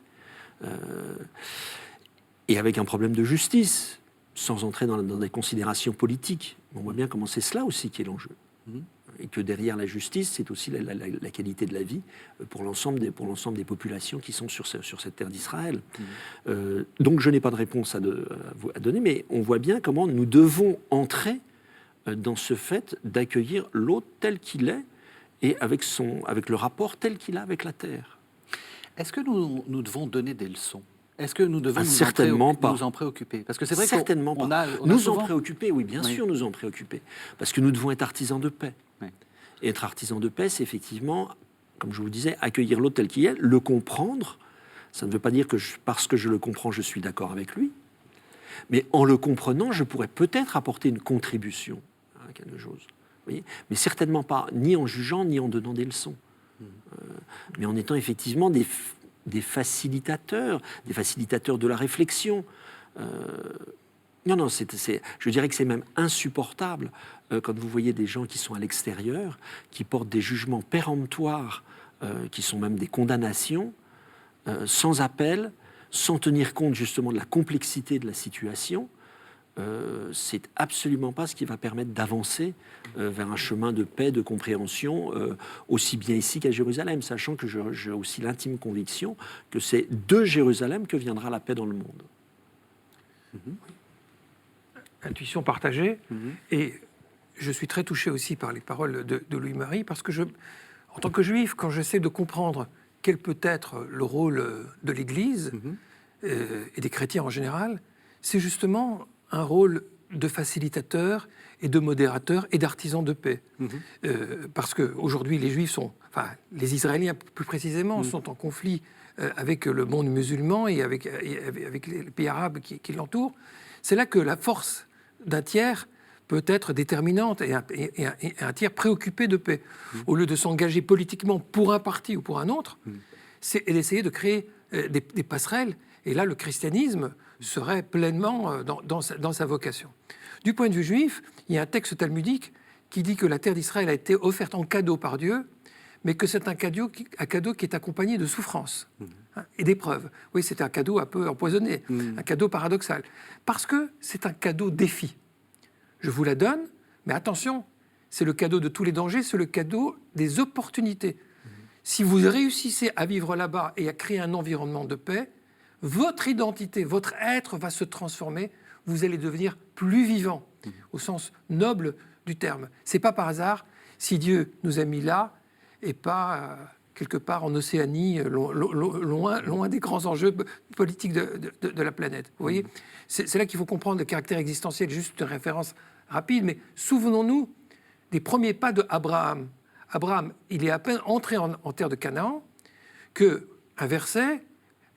et avec un problème de justice, sans entrer dans des considérations politiques. On voit bien comment c'est cela aussi qui est l'enjeu. Et que derrière la justice, c'est aussi la qualité de la vie pour l'ensemble des populations qui sont sur cette terre d'Israël. Donc je n'ai pas de réponse à donner, mais on voit bien comment nous devons entrer dans ce fait d'accueillir l'autre tel qu'il est et avec le rapport tel qu'il a avec la terre. Est-ce que nous devons donner des leçons? Est-ce que nous devons nous en préoccuper? Parce que c'est vrai certainement qu'on pas. on a nous souvent... en préoccuper, oui, bien sûr, nous en préoccuper. Parce que nous devons être artisans de paix. Et être artisan de paix, c'est effectivement, comme je vous disais, accueillir l'autre tel qu'il est, le comprendre. Ça ne veut pas dire que parce que je le comprends, je suis d'accord avec lui. Mais en le comprenant, je pourrais peut-être apporter une contribution à quelque chose. Vous voyez, mais certainement pas, ni en jugeant, ni en donnant des leçons. Mais en étant effectivement des facilitateurs de la réflexion. Non, je dirais que c'est même insupportable quand vous voyez des gens qui sont à l'extérieur, qui portent des jugements péremptoires, qui sont même des condamnations, sans appel, sans tenir compte justement de la complexité de la situation. C'est absolument pas ce qui va permettre d'avancer vers un chemin de paix, de compréhension, aussi bien ici qu'à Jérusalem, sachant que j'ai aussi l'intime conviction que c'est de Jérusalem que viendra la paix dans le monde. Intuition partagée, et je suis très touché aussi par les paroles de Louis-Marie, parce que en tant que juif, quand j'essaie de comprendre quel peut être le rôle de l'Église et des chrétiens en général, c'est justement un rôle de facilitateur et de modérateur et d'artisan de paix. Parce qu'aujourd'hui, les Juifs les Israéliens plus précisément, sont en conflit avec le monde musulman et avec les pays arabes qui l'entourent. C'est là que la force d'un tiers peut être déterminante et un tiers préoccupé de paix. Au lieu de s'engager politiquement pour un parti ou pour un autre, c'est d'essayer de créer des passerelles. Et là, le christianisme serait pleinement dans sa vocation. Du point de vue juif, il y a un texte talmudique qui dit que la terre d'Israël a été offerte en cadeau par Dieu, mais que c'est un cadeau qui est accompagné de souffrance et d'épreuves. Oui, c'est un cadeau un peu empoisonné, un cadeau paradoxal. Parce que c'est un cadeau défi. Je vous la donne, mais attention, c'est le cadeau de tous les dangers, c'est le cadeau des opportunités. Si vous réussissez à vivre là-bas et à créer un environnement de paix, votre identité, votre être va se transformer, vous allez devenir plus vivant, au sens noble du terme. C'est pas par hasard si Dieu nous a mis là et pas quelque part en Océanie, loin des grands enjeux politiques de la planète. Vous voyez, c'est là qu'il faut comprendre le caractère existentiel, juste une référence rapide, mais souvenons-nous des premiers pas d'Abraham. Abraham, il est à peine entré en terre de Canaan qu'un verset,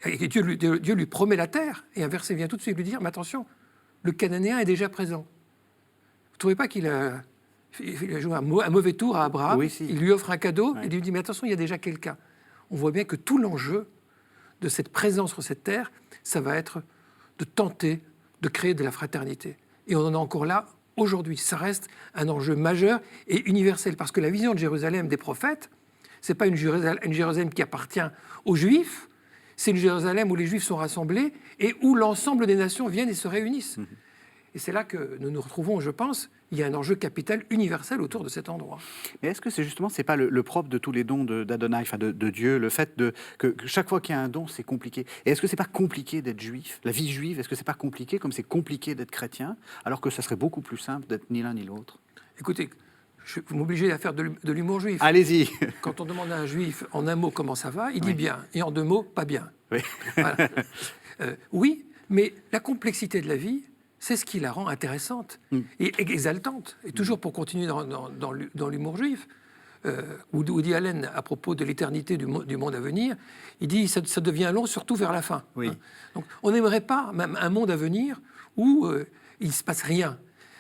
et Dieu lui promet la terre, et un verset vient tout de suite lui dire, mais attention, le Cananéen est déjà présent. Vous ne trouvez pas qu'il a joué un mauvais tour à Abraham? Oui, si. Il lui offre un cadeau, il lui dit, mais attention, il y a déjà quelqu'un. On voit bien que tout l'enjeu de cette présence sur cette terre, ça va être de tenter de créer de la fraternité. Et on en est encore là aujourd'hui. Ça reste un enjeu majeur et universel, parce que la vision de Jérusalem des prophètes, ce n'est pas une Jérusalem qui appartient aux Juifs, c'est une Jérusalem où les Juifs sont rassemblés et où l'ensemble des nations viennent et se réunissent. Et c'est là que nous nous retrouvons, je pense. Il y a un enjeu capital universel autour de cet endroit. Mais est-ce que c'est pas le propre de tous les dons d'Adonai, enfin de Dieu, le fait que chaque fois qu'il y a un don, c'est compliqué. Et est-ce que c'est pas compliqué d'être juif, la vie juive, est-ce que c'est pas compliqué comme c'est compliqué d'être chrétien, alors que ça serait beaucoup plus simple d'être ni l'un ni l'autre? Écoutez, vous m'obligez à faire de l'humour juif. Allez-y. Quand on demande à un juif en un mot comment ça va, il dit bien, et en deux mots, pas bien. Oui. Voilà. Oui, mais la complexité de la vie, c'est ce qui la rend intéressante et exaltante. Et toujours pour continuer dans l'humour juif, Woody Allen, à propos de l'éternité du monde à venir, il dit ça devient long, surtout vers la fin. Oui. Donc on n'aimerait pas même un monde à venir où il ne se passe rien.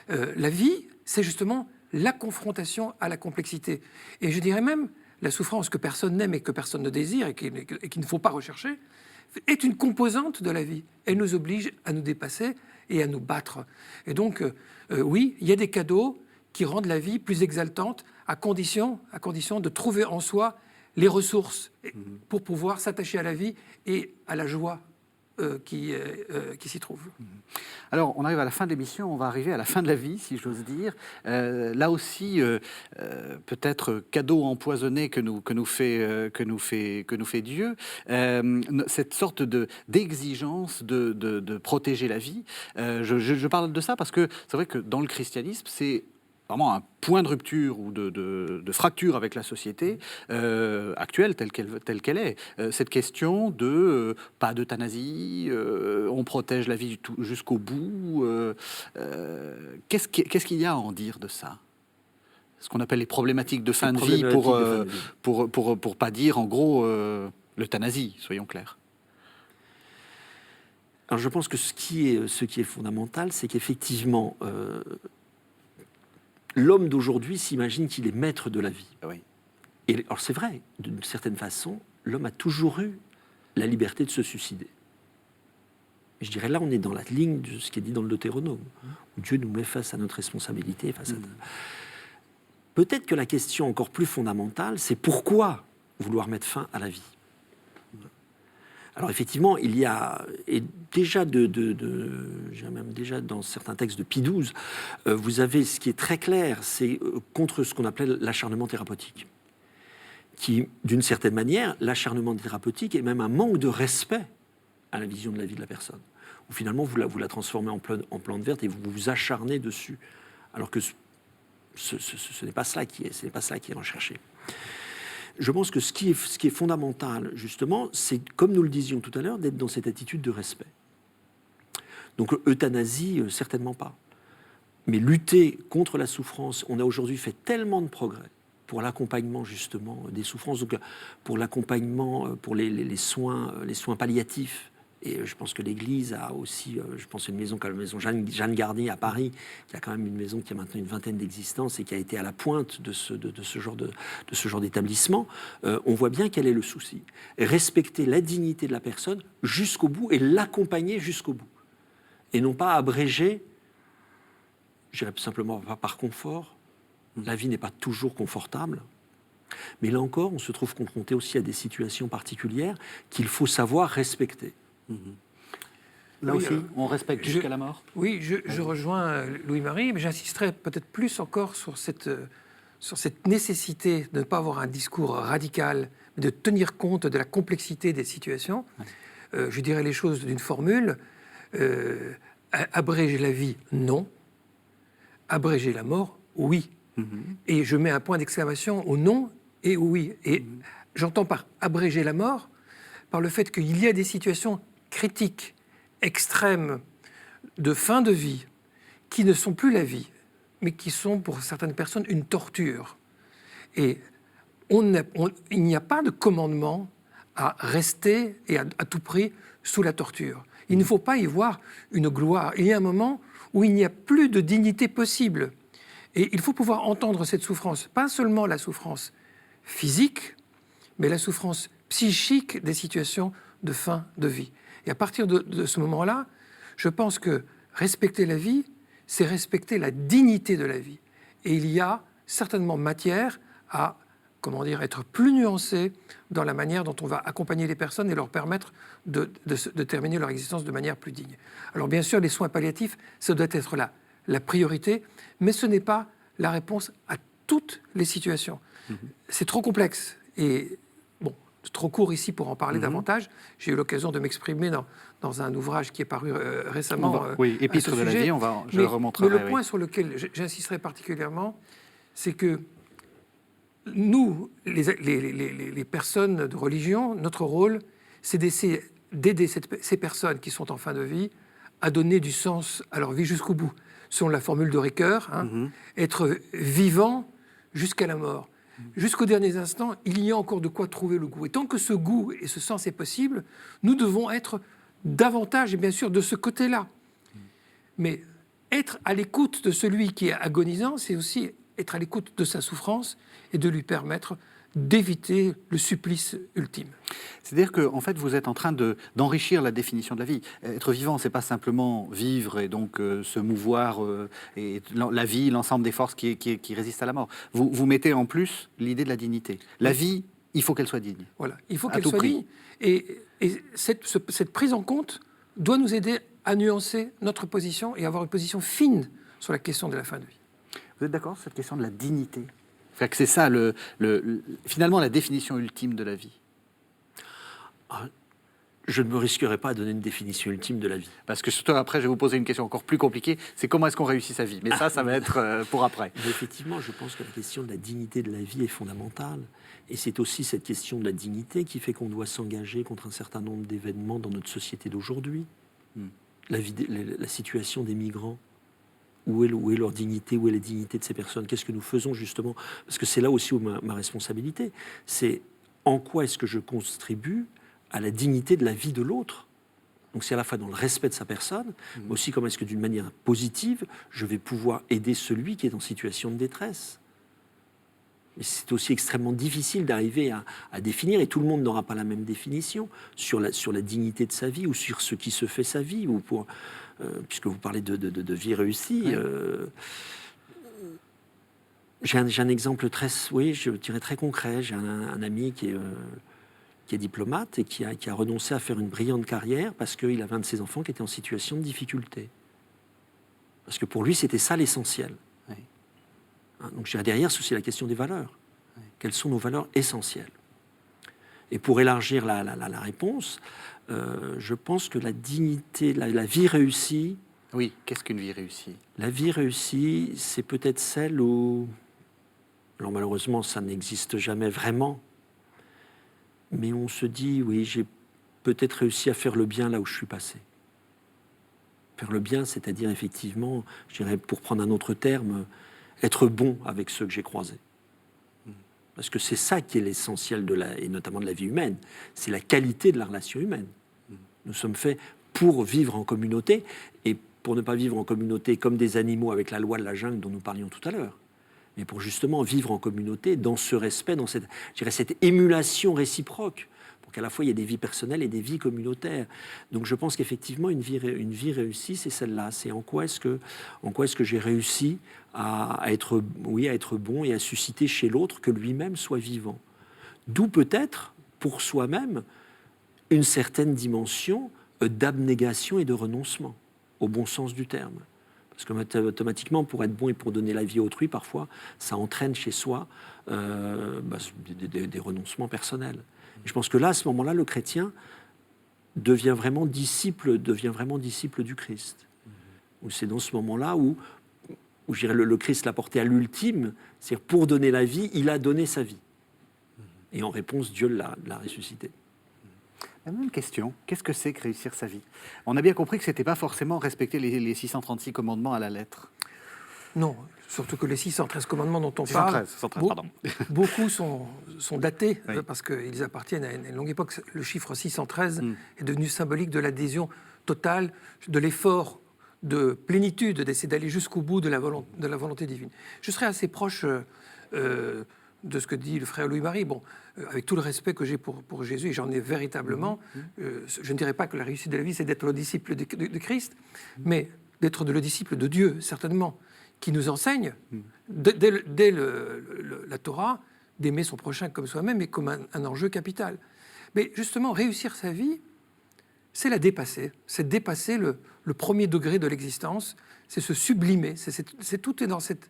La vie, c'est justement la confrontation à la complexité. Et je dirais même, la souffrance que personne n'aime et que personne ne désire et qu'il ne faut pas rechercher, est une composante de la vie. Elle nous oblige à nous dépasser et à nous battre. Et donc, oui, il y a des cadeaux qui rendent la vie plus exaltante à condition de trouver en soi les ressources pour pouvoir s'attacher à la vie et à la joie qui s'y trouve. Alors, on arrive à la fin de l'émission, on va arriver à la fin de la vie, si j'ose dire. Là aussi, peut-être cadeau empoisonné que nous fait Dieu, cette sorte d'exigence de protéger la vie. Je parle de ça parce que c'est vrai que dans le christianisme, c'est vraiment un point de rupture ou de fracture avec la société actuelle telle qu'elle est. Cette question de pas d'euthanasie, on protège la vie jusqu'au bout. Qu'est-ce qu'il y a à en dire de ça? Ce qu'on appelle les problématiques de fin de vie pour pas dire en gros l'euthanasie, soyons clairs. Alors je pense que ce qui est fondamental, c'est qu'effectivement l'homme d'aujourd'hui s'imagine qu'il est maître de la vie. Oui. Et alors c'est vrai, d'une certaine façon, l'homme a toujours eu la liberté de se suicider. Et je dirais là, on est dans la ligne de ce qui est dit dans le Deutéronome, où Dieu nous met face à notre responsabilité. Peut-être que la question encore plus fondamentale, c'est pourquoi vouloir mettre fin à la vie. Alors effectivement, il y a et déjà même déjà dans certains textes de Pie XII, vous avez ce qui est très clair, c'est contre ce qu'on appelait l'acharnement thérapeutique, qui, d'une certaine manière, l'acharnement thérapeutique est même un manque de respect à la vision de la vie de la personne, où finalement vous la transformez en plante verte et vous vous acharnez dessus, alors que ce n'est pas cela qui est recherché. Je pense que ce qui est fondamental, justement, c'est, comme nous le disions tout à l'heure, d'être dans cette attitude de respect. Donc, euthanasie, certainement pas. Mais lutter contre la souffrance, on a aujourd'hui fait tellement de progrès pour l'accompagnement, justement, des souffrances, donc pour l'accompagnement, pour les soins palliatifs. Et je pense que l'Église a aussi, je pense une maison comme la maison Jeanne Garnier à Paris, qui a quand même une maison qui a maintenant une vingtaine d'existences et qui a été à la pointe de ce genre d'établissement. On voit bien quel est le souci. Respecter la dignité de la personne jusqu'au bout et l'accompagner jusqu'au bout. Et non pas abréger, je dirais simplement par confort. La vie n'est pas toujours confortable. Mais là encore, on se trouve confronté aussi à des situations particulières qu'il faut savoir respecter. Là aussi, on respecte jusqu'à la mort. Oui, je rejoins Louis-Marie, mais j'insisterai peut-être plus encore sur cette nécessité de ne pas avoir un discours radical, mais de tenir compte de la complexité des situations. Je dirais les choses d'une formule. Abréger la vie, non. Abréger la mort, oui. Et je mets un point d'exclamation au non et au oui. Et j'entends par abréger la mort, par le fait qu'il y a des situations critiques, extrêmes, de fin de vie, qui ne sont plus la vie, mais qui sont pour certaines personnes une torture. Et il n'y a pas de commandement à rester et à tout prix sous la torture. Il ne faut pas y voir une gloire. Il y a un moment où il n'y a plus de dignité possible. Et il faut pouvoir entendre cette souffrance, pas seulement la souffrance physique, mais la souffrance psychique des situations de fin de vie. Et à partir de ce moment-là, je pense que respecter la vie, c'est respecter la dignité de la vie. Et il y a certainement matière à, être plus nuancé dans la manière dont on va accompagner les personnes et leur permettre de terminer leur existence de manière plus digne. Alors bien sûr, les soins palliatifs, ça doit être la priorité, mais ce n'est pas la réponse à toutes les situations. C'est trop complexe et trop court ici pour en parler davantage. J'ai eu l'occasion de m'exprimer dans un ouvrage qui est paru récemment. Épître de la vie, je le remontrerai. Mais le point sur lequel j'insisterai particulièrement, c'est que nous, les personnes de religion, notre rôle, c'est d'aider ces personnes qui sont en fin de vie à donner du sens à leur vie jusqu'au bout. Selon la formule de Ricoeur, être vivant jusqu'à la mort. Jusqu'aux derniers instants, il y a encore de quoi trouver le goût. Et tant que ce goût et ce sens est possible, nous devons être davantage, et bien sûr, de ce côté-là. Mais être à l'écoute de celui qui est agonisant, c'est aussi être à l'écoute de sa souffrance et de lui permettre d'éviter le supplice ultime. C'est-à-dire qu'en fait, vous êtes en train d'enrichir la définition de la vie. Être vivant, c'est pas simplement vivre et donc se mouvoir, et la vie, l'ensemble des forces qui résistent à la mort. Vous mettez en plus l'idée de la dignité. La vie, il faut qu'elle soit digne. Voilà, il faut qu'elle soit digne. Et cette prise en compte doit nous aider à nuancer notre position et avoir une position fine sur la question de la fin de vie. Vous êtes d'accord sur cette question de la dignité ? Que c'est ça, finalement, la définition ultime de la vie. Je ne me risquerai pas à donner une définition ultime de la vie. Parce que surtout après, je vais vous poser une question encore plus compliquée, c'est comment est-ce qu'on réussit sa vie. Mais ça va être pour après. Mais effectivement, je pense que la question de la dignité de la vie est fondamentale. Et c'est aussi cette question de la dignité qui fait qu'on doit s'engager contre un certain nombre d'événements dans notre société d'aujourd'hui. La situation des migrants. Où est leur dignité, où est la dignité de ces personnes? Qu'est-ce que nous faisons justement? Parce que c'est là aussi où ma responsabilité. C'est en quoi est-ce que je contribue à la dignité de la vie de l'autre? Donc c'est à la fois dans le respect de sa personne, mais aussi comment est-ce que d'une manière positive, je vais pouvoir aider celui qui est en situation de détresse. Mais c'est aussi extrêmement difficile d'arriver à définir, et tout le monde n'aura pas la même définition sur la dignité de sa vie ou sur ce qui se fait sa vie, ou puisque vous parlez de vie réussie. J'ai un exemple je dirais très concret. J'ai un ami qui est diplomate et qui a renoncé à faire une brillante carrière parce qu'il avait un de ses enfants qui était en situation de difficulté. Parce que pour lui, c'était ça l'essentiel. Donc je dirais derrière, c'est aussi la question des valeurs. Quelles sont nos valeurs essentielles? Et pour élargir la réponse, je pense que la dignité, la vie réussie... Oui, qu'est-ce qu'une vie réussie? La vie réussie, c'est peut-être celle où... Alors malheureusement, ça n'existe jamais vraiment. Mais on se dit, oui, j'ai peut-être réussi à faire le bien là où je suis passé. Faire le bien, c'est-à-dire effectivement, je dirais, pour prendre un autre terme, être bon avec ceux que j'ai croisés. Parce que c'est ça qui est l'essentiel et notamment de la vie humaine. C'est la qualité de la relation humaine. Nous sommes faits pour vivre en communauté et pour ne pas vivre en communauté comme des animaux avec la loi de la jungle dont nous parlions tout à l'heure, mais pour justement vivre en communauté dans ce respect, dans cette émulation réciproque, pour qu'à la fois il y ait des vies personnelles et des vies communautaires. Donc je pense qu'effectivement une vie réussie, c'est celle-là. C'est en quoi est-ce que j'ai réussi à être bon et à susciter chez l'autre que lui-même soit vivant. D'où peut-être pour soi-même une certaine dimension d'abnégation et de renoncement, au bon sens du terme. Parce que automatiquement, pour être bon et pour donner la vie à autrui, parfois, ça entraîne chez soi des renoncements personnels. Et je pense que là, à ce moment-là, le chrétien devient vraiment disciple du Christ. C'est dans ce moment-là où je dirais, le Christ l'a porté à l'ultime, c'est-à-dire pour donner la vie, il a donné sa vie. Et en réponse, Dieu l'a ressuscité. La même question, qu'est-ce que c'est que réussir sa vie? On a bien compris que ce n'était pas forcément respecter les 636 commandements à la lettre. Non, surtout que les 613 commandements dont on 613, parle, beaucoup sont datés, parce qu'ils appartiennent à une longue époque. Le chiffre 613 est devenu symbolique de l'adhésion totale, de l'effort de plénitude, d'essayer d'aller jusqu'au bout de la volonté divine. Je serais assez proche de ce que dit le frère Louis-Marie. Bon, avec tout le respect que j'ai pour Jésus, et j'en ai véritablement, je ne dirais pas que la réussite de la vie, c'est d'être le disciple de Christ, mais d'être le disciple de Dieu, certainement, qui nous enseigne, dès la Torah, d'aimer son prochain comme soi-même et comme un enjeu capital. Mais justement, réussir sa vie, c'est la dépasser. C'est dépasser le premier degré de l'existence, c'est se sublimer. Tout est dans cette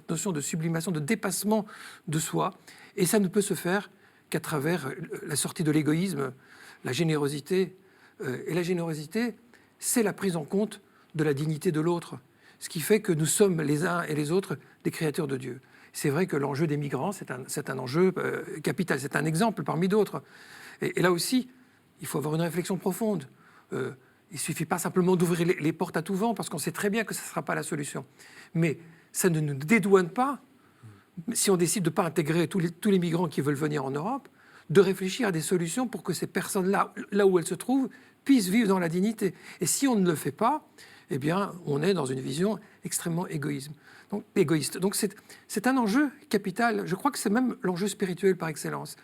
notion de sublimation, de dépassement de soi. Et ça ne peut se faire qu'à travers la sortie de l'égoïsme, la générosité. Et la générosité, c'est la prise en compte de la dignité de l'autre. Ce qui fait que nous sommes les uns et les autres des créateurs de Dieu. C'est vrai que l'enjeu des migrants, c'est un enjeu capital, c'est un exemple parmi d'autres. Et là aussi, il faut avoir une réflexion profonde. Il ne suffit pas simplement d'ouvrir les portes à tout vent, parce qu'on sait très bien que ce ne sera pas la solution. Mais ça ne nous dédouane pas, si on décide de ne pas intégrer tous les migrants qui veulent venir en Europe, de réfléchir à des solutions pour que ces personnes-là, là où elles se trouvent, puissent vivre dans la dignité. Et si on ne le fait pas, eh bien, on est dans une vision extrêmement égoïste. Donc c'est un enjeu capital. Je crois que c'est même l'enjeu spirituel par excellence.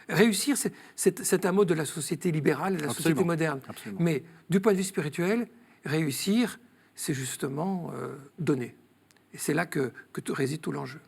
Réussir, c'est un mot de la société libérale, de la société moderne. Absolument. Mais du point de vue spirituel, réussir, c'est justement donner. Et c'est là que réside tout l'enjeu.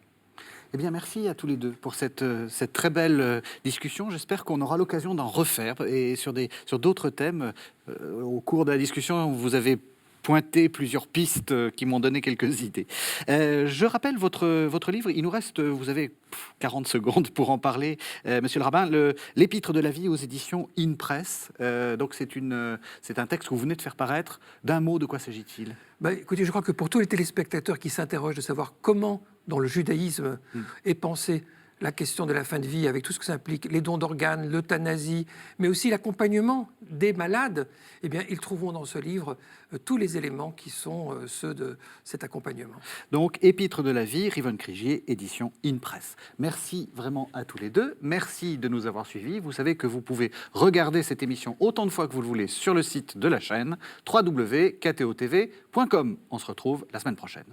Eh bien, merci à tous les deux pour cette très belle discussion. J'espère qu'on aura l'occasion d'en refaire et sur d'autres thèmes. Au cours de la discussion, vous avez pointé plusieurs pistes qui m'ont donné quelques idées. Je rappelle votre livre. Il nous reste, vous avez 40 secondes pour en parler, Monsieur le rabbin. L'Épître de la vie aux éditions InPress. Donc c'est un texte que vous venez de faire paraître. D'un mot, de quoi s'agit-il ? Écoutez, je crois que pour tous les téléspectateurs qui s'interrogent de savoir comment, dans le judaïsme, est pensée la question de la fin de vie, avec tout ce que ça implique, les dons d'organes, l'euthanasie, mais aussi l'accompagnement des malades, eh bien, ils trouveront dans ce livre tous les éléments qui sont ceux de cet accompagnement. Donc, Épître de la vie, Rivon Krigier, édition InPress. Merci vraiment à tous les deux. Merci de nous avoir suivis. Vous savez que vous pouvez regarder cette émission autant de fois que vous le voulez sur le site de la chaîne www.ktotv.com. On se retrouve la semaine prochaine.